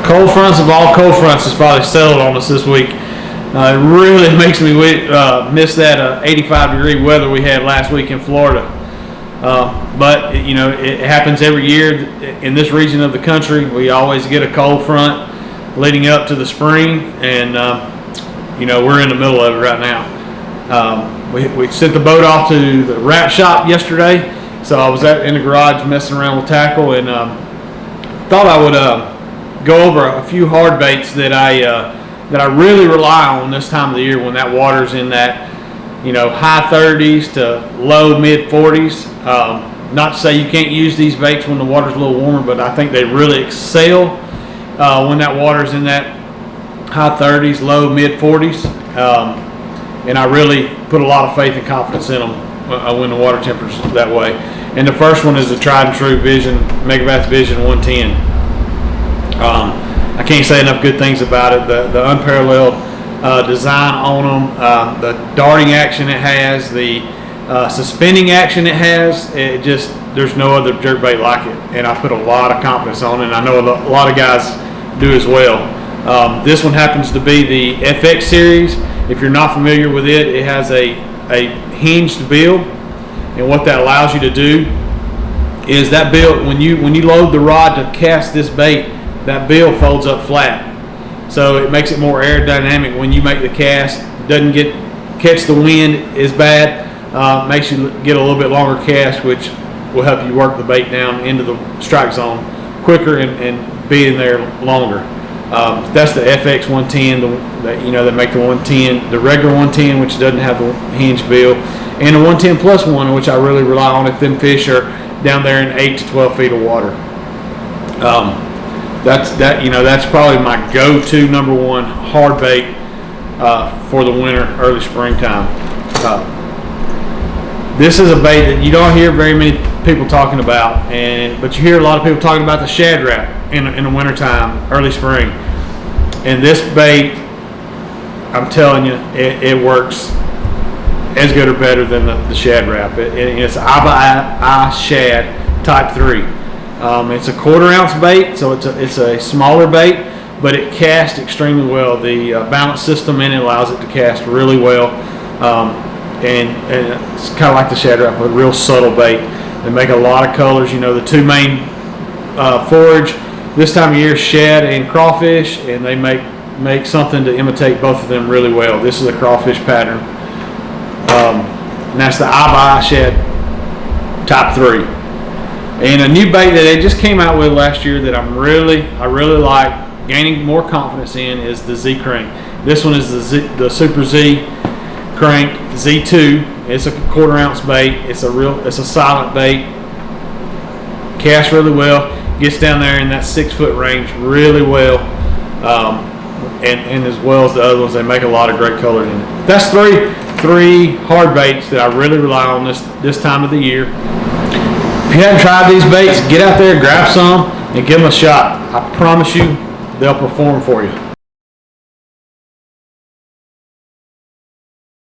Cold fronts of all cold fronts has probably settled on us this week. It really makes me miss that 85-degree weather we had last week in Florida. But you know, it happens every year in this region of the country. We always get a cold front leading up to the spring, and you know, we're in the middle of it right now. We sent the boat off to the wrap shop yesterday, so I was in the garage messing around with tackle, and thought I would go over a few hard baits that I really rely on this time of the year when that water's in that, you know, high 30s to low mid 40s. Not to say you can't use these baits when the water's a little warmer, but I think they really excel when that water's in that high 30s, low mid 40s. And I really put a lot of faith and confidence in them when the water temperature's that way. And the first one is the tried and true Megabass Vision 110. I can't say enough good things about it. The unparalleled design on them, the darting action it has, the suspending action it has, there's no other jerkbait like it, and I put a lot of confidence on it, and I know a lot of guys do as well. This one happens to be the FX series. If you're not familiar with it, it has a hinged bill, and what that allows you to do is that bill, when you load the rod to cast this bait, that bill folds up flat, so it makes it more aerodynamic when you make the cast. Doesn't catch the wind as bad. Makes you get a little bit longer cast, which will help you work the bait down into the strike zone quicker and be in there longer. That's the FX 110. You know, they make the 110, the regular 110, which doesn't have the hinge bill, and the 110 plus one, which I really rely on if them fish are down there in 8 to 12 feet of water. That's probably my go-to number one hard bait for the winter, early springtime. This is a bait that you don't hear very many people talking about, but you hear a lot of people talking about the shad wrap in the wintertime, early spring. And this bait, I'm telling you, it works as good or better than the shad wrap. It's eye shad type 3. It's a 1/4 ounce bait, so it's a smaller bait, but it casts extremely well. The balance system in it allows it to cast really well. And it's kind of like the shad wrap, a real subtle bait. They make a lot of colors. You know, the two main forage this time of year, shad and crawfish, and they make something to imitate both of them really well. This is a crawfish pattern, and that's the eye shad type 3. And a new bait that they just came out with last year that I really like, gaining more confidence in, is the Z crank. This one is the Super Z crank Z2. It's a 1/4 ounce bait. It's a silent bait. Casts really well. Gets down there in that 6 foot range really well. And as well as the other ones, they make a lot of great colors in it. That's three hard baits that I really rely on this time of the year. If you haven't tried these baits, get out there, grab some, and give them a shot. I promise you, they'll perform for you.